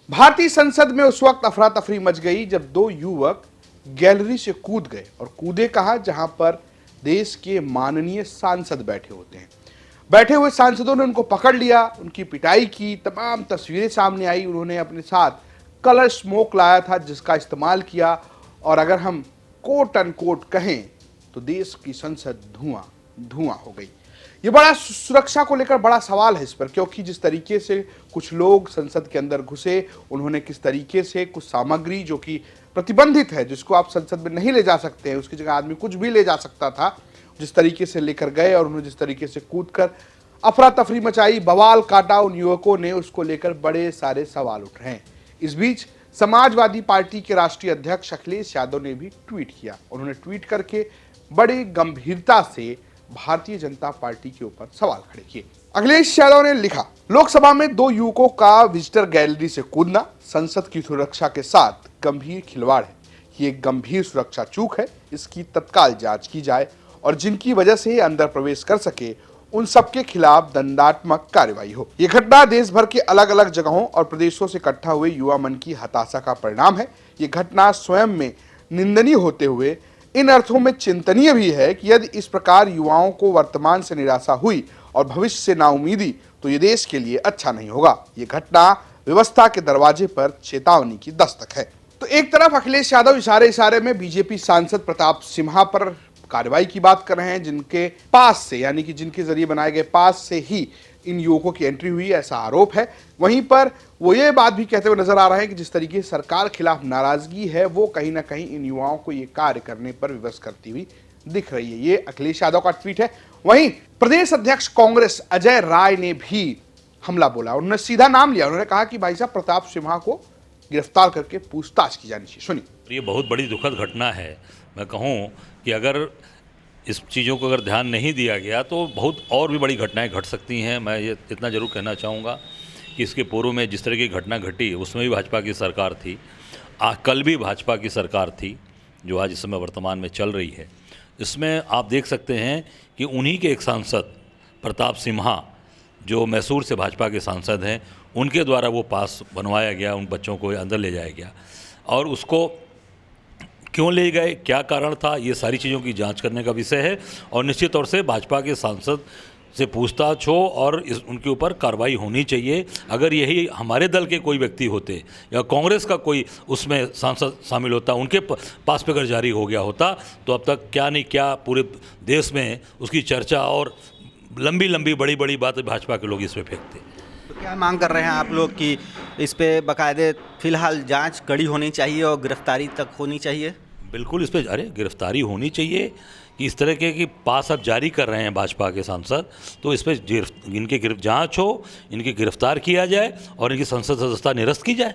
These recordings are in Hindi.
भारतीय संसद में उस वक्त अफरा तफरी मच गई जब दो युवक गैलरी से कूद गए और कूदे कहां जहां पर देश के माननीय सांसद बैठे होते हैं। बैठे हुए सांसदों ने उनको पकड़ लिया, उनकी पिटाई की, तमाम तस्वीरें सामने आई। उन्होंने अपने साथ कलर स्मोक लाया था जिसका इस्तेमाल किया और अगर हम कोट अनकोट कहें तो देश की संसद धुआं धुआं हो गई। ये बड़ा सुरक्षा को लेकर बड़ा सवाल है इस पर, क्योंकि जिस तरीके से कुछ लोग संसद के अंदर घुसे, उन्होंने किस तरीके से कुछ सामग्री जो कि प्रतिबंधित है, जिसको आप संसद में नहीं ले जा सकते हैं, उसकी जगह आदमी कुछ भी ले जा सकता था, जिस तरीके से लेकर गए और उन्होंने जिस तरीके से कूदकर अफरा तफरी मचाई, बवाल काटा उन युवकों ने, उसको लेकर बड़े सारे सवाल उठ रहे हैं। इस बीच समाजवादी पार्टी के राष्ट्रीय अध्यक्ष अखिलेश यादव ने भी ट्वीट किया। उन्होंने ट्वीट करके बड़ी गंभीरता से भारतीय जनता पार्टी के ऊपर सवाल खड़े किए। अखिलेश यादव ने लिखा, लोकसभा में दो युवकों का विजिटर गैलरी से कूदना संसद की सुरक्षा के साथ गंभीर खिलवाड़ है। ये एक गंभीर सुरक्षा चूक है, इसकी तत्काल जांच की जाए और जिनकी वजह से अंदर प्रवेश कर सके उन सबके खिलाफ दंडात्मक कार्रवाई हो। ये घटना देश भर के अलग अलग जगहों और प्रदेशों से इकट्ठा हुए युवा मन की हताशा का परिणाम है। ये घटना स्वयं में निंदनीय होते हुए इन अर्थों में चिंतनीय भी है कि यदि इस प्रकार युवाओं को वर्तमान से निराशा हुई और भविष्य से नाउमीदी तो ये देश के लिए अच्छा नहीं होगा। ये घटना व्यवस्था के दरवाजे पर चेतावनी की दस्तक है। तो एक तरफ अखिलेश यादव इशारे इशारे में बीजेपी सांसद प्रताप सिम्हा पर कार्रवाई की बात कर रहे हैं, जिनके पास से यानी कि जिनके जरिए बनाए गए पास से ही इन युवकों की एंट्री हुई, ऐसा आरोप है। वहीं पर वो ये बात भी कहते हुए नजर आ रहे हैं कि जिस तरीके से सरकार खिलाफ नाराजगी है वो कहीं ना कहीं इन युवाओं को ये कार्य करने पर विवश करती हुई दिख रही है। ये अखिलेश यादव का ट्वीट है। वहीं प्रदेश अध्यक्ष कांग्रेस अजय राय ने भी हमला बोला। उन्होंने सीधा नाम लिया। उन्होंने कहा कि भाई साहब प्रताप सिम्हा को गिरफ्तार करके पूछताछ की जानी चाहिए। सुनिए। ये बहुत बड़ी दुखद घटना है। मैं कहूँ कि अगर इस चीज़ों को अगर ध्यान नहीं दिया गया तो बहुत और भी बड़ी घटनाएं घट सकती हैं। मैं ये इतना ज़रूर कहना चाहूँगा कि इसके पूर्व में जिस तरह की घटना घटी उसमें भी भाजपा की सरकार थी, कल भी भाजपा की सरकार थी जो आज इस समय वर्तमान में चल रही है। इसमें आप देख सकते हैं कि उन्हीं के एक सांसद प्रताप सिम्हा जो मैसूर से भाजपा के सांसद हैं, उनके द्वारा वो पास बनवाया गया, उन बच्चों को अंदर ले जाया गया और उसको क्यों ले गए, क्या कारण था, ये सारी चीज़ों की जांच करने का विषय है और निश्चित तौर से भाजपा के सांसद से पूछताछ हो और उनके ऊपर कार्रवाई होनी चाहिए। अगर यही हमारे दल के कोई व्यक्ति होते या कांग्रेस का कोई उसमें सांसद शामिल होता, उनके पास पे अगर जारी हो गया होता तो अब तक क्या नहीं क्या पूरे देश में उसकी चर्चा और लंबी लंबी बड़ी बड़ी बातें भाजपा के लोग इस पर फेंकते। तो क्या मांग कर रहे हैं आप लोग कि इस पे बाकायदे फिलहाल जांच कड़ी होनी चाहिए और गिरफ्तारी तक होनी चाहिए? बिल्कुल, इस पर गिरफ्तारी होनी चाहिए कि इस तरह के पास अब जारी कर रहे हैं भाजपा के सांसद, तो इस पर इनके जांच हो, इनकी गिरफ्तार किया जाए और इनकी संसद सदस्यता निरस्त की जाए।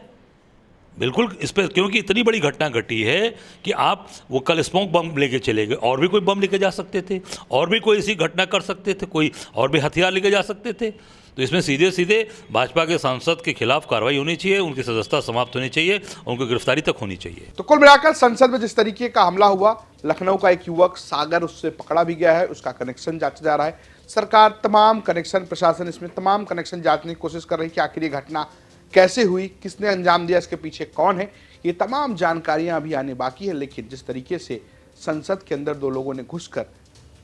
बिल्कुल इस पर, क्योंकि इतनी बड़ी घटना घटी है कि आप वो कल स्मोक बम लेके चले गए, और भी कोई बम लेके जा सकते थे, और भी कोई ऐसी घटना कर सकते थे, कोई और भी हथियार लेके जा सकते थे। तो इसमें सीधे सीधे भाजपा के सांसद के खिलाफ कार्रवाई होनी चाहिए, उनकी सदस्यता समाप्त होनी चाहिए, उनको गिरफ्तारी तक होनी चाहिए। तो कुल मिलाकर संसद में जिस तरीके का हमला हुआ, लखनऊ का एक युवक सागर उससे पकड़ा भी गया है, उसका कनेक्शन जांचा जा रहा है। सरकार तमाम कनेक्शन, प्रशासन इसमें तमाम कनेक्शन जांचने की कोशिश कर रही है कि आखिर ये घटना कैसे हुई, किसने अंजाम दिया, इसके पीछे कौन है। ये तमाम जानकारियां अभी आने बाकी है, लेकिन जिस तरीके से संसद के अंदर दो लोगों ने घुसकर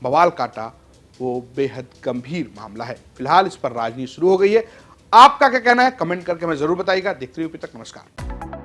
बवाल काटा वो बेहद गंभीर मामला है। फिलहाल इस पर राजनीति शुरू हो गई है। आपका क्या कहना है कमेंट करके हमें जरूर बताइएगा। देखते रहिए, तक नमस्कार।